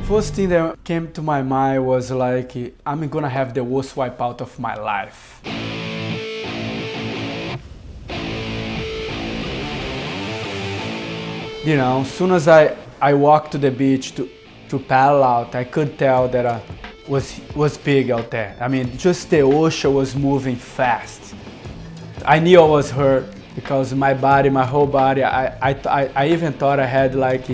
first thing that came to my mind was like, I'm gonna have the worst wipeout of my life. You know, as soon as I walked to the beach to paddle out, I could tell that was big out there. I mean, just the ocean was moving fast. I knew I was hurt because my whole body, I even thought I had like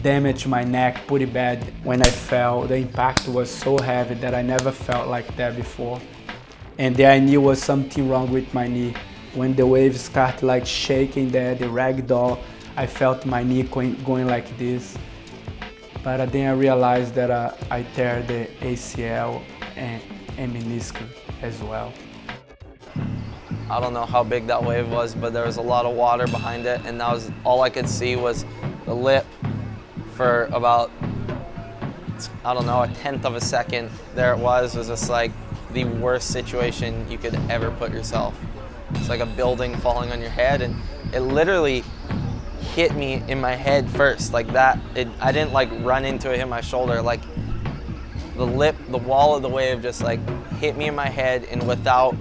damaged my neck pretty bad when I fell. The impact was so heavy that I never felt like that before. And then I knew was something wrong with my knee. When the waves started like shaking there, the ragdoll, I felt my knee going like this. But then I realized that I tear the ACL and meniscus as well. I don't know how big that wave was, but there was a lot of water behind it, and that was all I could see was the lip for about, I don't know, a tenth of a second. There it was just like the worst situation you could ever put yourself. It's like a building falling on your head, and it literally hit me in my head first, like that. I didn't like run into it, hit my shoulder, like the wall of the wave just like hit me in my head, and without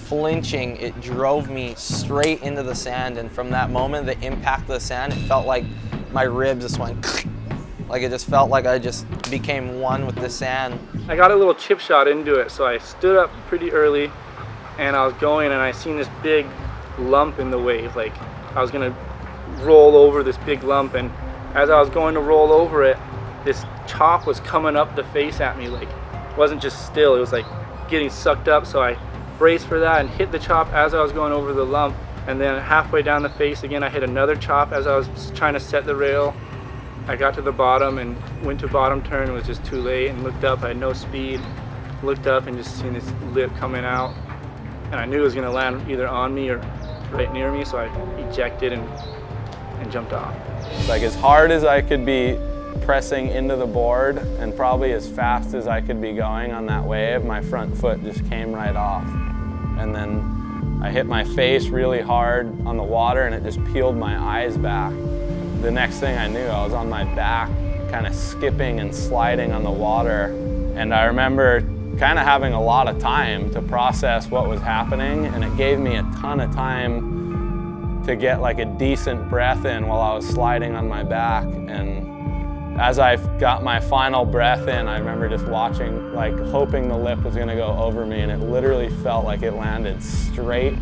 flinching, it drove me straight into the sand. And from that moment, the impact of the sand, it felt like my ribs just went, like it just felt like I just became one with the sand. I got a little chip shot into it, so I stood up pretty early, and I was going, and I seen this big lump in the wave, like I was gonna roll over this big lump, and as I was going to roll over it, this chop was coming up the face at me, like it wasn't just still, it was like getting sucked up. So I braced for that and hit the chop as I was going over the lump, and then halfway down the face again I hit another chop as I was trying to set the rail. I got to the bottom and went to bottom turn, it was just too late, and looked up, I had no speed, looked up and just seen this lip coming out, and I knew it was going to land either on me or right near me, so I ejected and jumped off. Like as hard as I could be pressing into the board and probably as fast as I could be going on that wave, my front foot just came right off. And then I hit my face really hard on the water and it just peeled my eyes back. The next thing I knew, I was on my back, kind of skipping and sliding on the water. And I remember kind of having a lot of time to process what was happening, and it gave me a ton of time to get like a decent breath in while I was sliding on my back. And as I got my final breath in, I remember just watching, like hoping the lip was gonna go over me, and it literally felt like it landed straight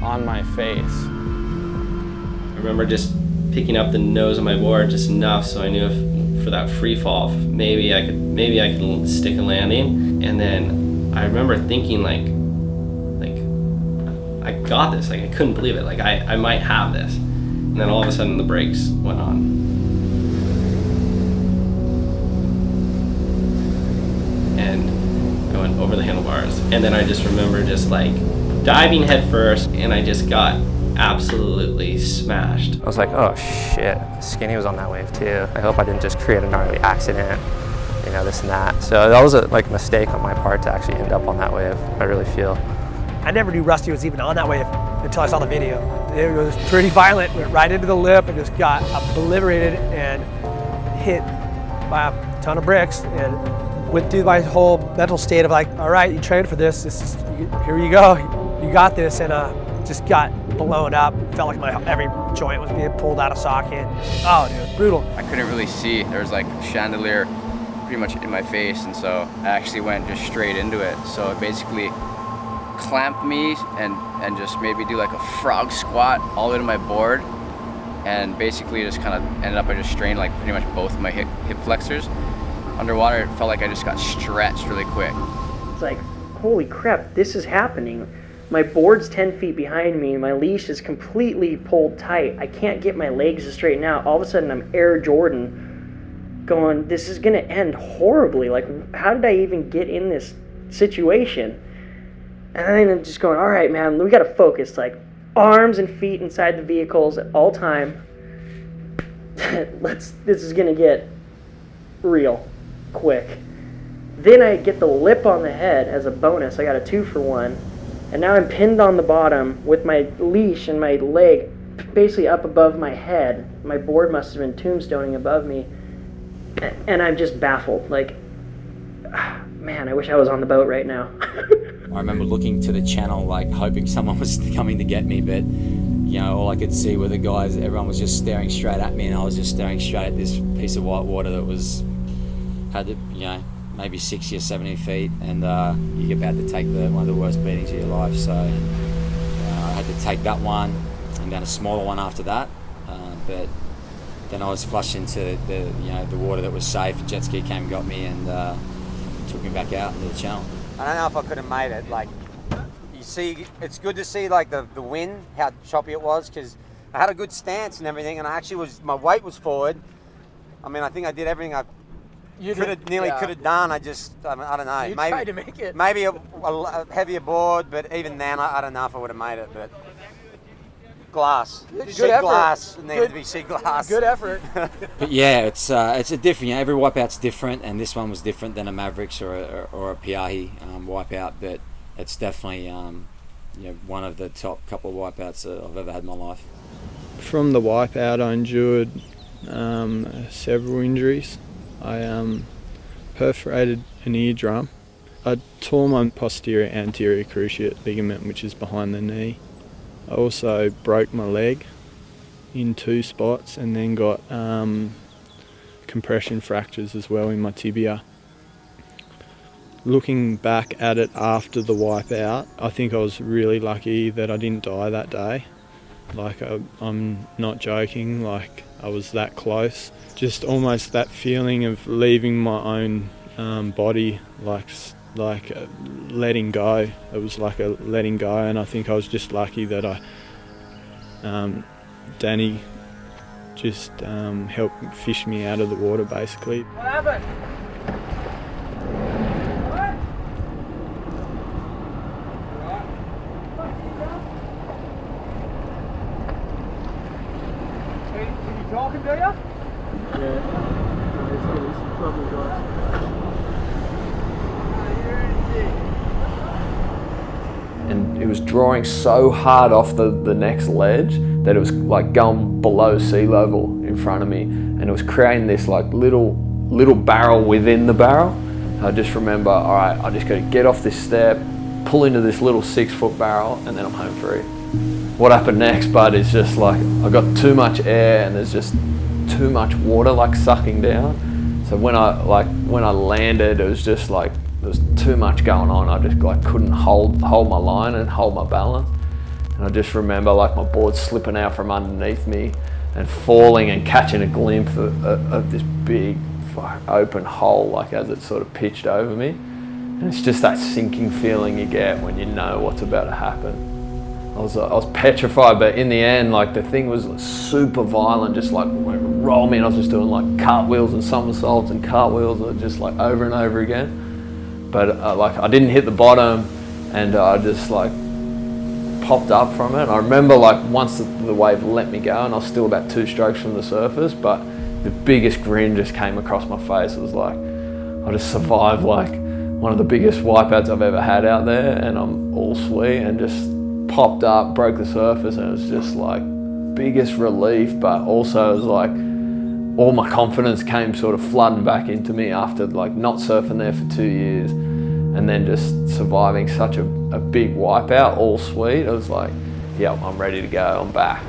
on my face. I remember just picking up the nose of my board just enough so I knew if for that free fall, maybe I could stick a landing. And then I remember thinking like I got this, like I couldn't believe it, like I might have this. And then all of a sudden the brakes went on. And I went over the handlebars. And then I just remember just like diving head first, and I just got absolutely smashed. I was like, oh shit, Skinny was on that wave too. I hope I didn't just create a gnarly accident, you know, this and that. So that was a mistake on my part to actually end up on that wave, I really feel. I never knew Rusty was even on that wave until I saw the video. It was pretty violent, went right into the lip and just got obliterated and hit by a ton of bricks, and went through my whole mental state of like, all right, you trained for this, here you go, you got this, and just got blown up. Felt like every joint was being pulled out of socket. Oh dude, it was brutal. I couldn't really see. There was like a chandelier pretty much in my face, and so I actually went just straight into it. So it basically clamped me and just made me do like a frog squat all the way to my board, and basically just kind of ended up, I just strained like pretty much both my hip flexors. Underwater, it felt like I just got stretched really quick. It's like, holy crap, this is happening. My board's 10 feet behind me, my leash is completely pulled tight. I can't get my legs to straighten out. All of a sudden I'm Air Jordan going, this is gonna end horribly. Like, how did I even get in this situation? And then I'm just going, all right, man, we gotta focus. Like, arms and feet inside the vehicles at all time. This is gonna get real quick. Then I get the lip on the head as a bonus. I got a 2-for-1. And now I'm pinned on the bottom with my leash and my leg basically up above my head. My board must have been tombstoning above me. And I'm just baffled. Like, man, I wish I was on the boat right now. I remember looking to the channel, like hoping someone was coming to get me, but you know, all I could see were the guys. Everyone was just staring straight at me, and I was just staring straight at this piece of white water that had, you know, maybe 60 or 70 feet, and you're about to take one of the worst beatings of your life. So I had to take that one, and then a smaller one after that. But then I was flushed into the water that was safe. A jet ski came and got me and took me back out into the channel. I don't know if I could have made it. Like, you see, it's good to see like the wind, how choppy it was, because I had a good stance and everything, and I actually my weight was forward. I mean, I think I did everything I could have done. I don't know. You tried to make it. Maybe a heavier board, but even then, I don't know if I would have made it. But glass, sheet glass, needed to be sheet glass. Good effort. But yeah, it's a different. You know, every wipeout's different, and this one was different than a Mavericks or a Piahi wipeout. But it's definitely one of the top couple of wipeouts I've ever had in my life. From the wipeout, I endured several injuries. I perforated an eardrum. I tore my posterior anterior cruciate ligament, which is behind the knee. I also broke my leg in 2 spots, and then got compression fractures as well in my tibia. Looking back at it after the wipeout, I think I was really lucky that I didn't die that day. Like, I'm not joking, like I was that close. Just almost that feeling of leaving my own body, like letting go. It was like a letting go, and I think I was just lucky that Danny just helped fish me out of the water, basically. What happened? Can you talk to you? Yeah, it's probably right. And it was drawing so hard off the next ledge that it was like going below sea level in front of me, and it was creating this like little barrel within the barrel. I just remember, all right, I just got to get off this step, pull into this little 6-foot barrel, and then I'm home free. What happened next, bud, is just like I got too much air, and there's just too much water like sucking down. So when I landed, it was just like there was too much going on. I just like couldn't hold my line and hold my balance. And I just remember like my board slipping out from underneath me and falling and catching a glimpse of this big open hole, like as it sort of pitched over me. And it's just that sinking feeling you get when you know what's about to happen. I was petrified, but in the end, like the thing was super violent, just like roll me, and I was just doing like cartwheels and somersaults and cartwheels, just like over and over again. But like I didn't hit the bottom, and I just like popped up from it. I remember like once the wave let me go, and I was still about 2 strokes from the surface, but the biggest grin just came across my face. It was like I just survived like one of the biggest wipeouts I've ever had out there, and I'm all sweet, and just popped up, broke the surface, and it was just like biggest relief, but also it was like all my confidence came sort of flooding back into me after like not surfing there for 2 years, and then just surviving such a big wipeout, all sweet. It was like, yeah, I'm ready to go, I'm back.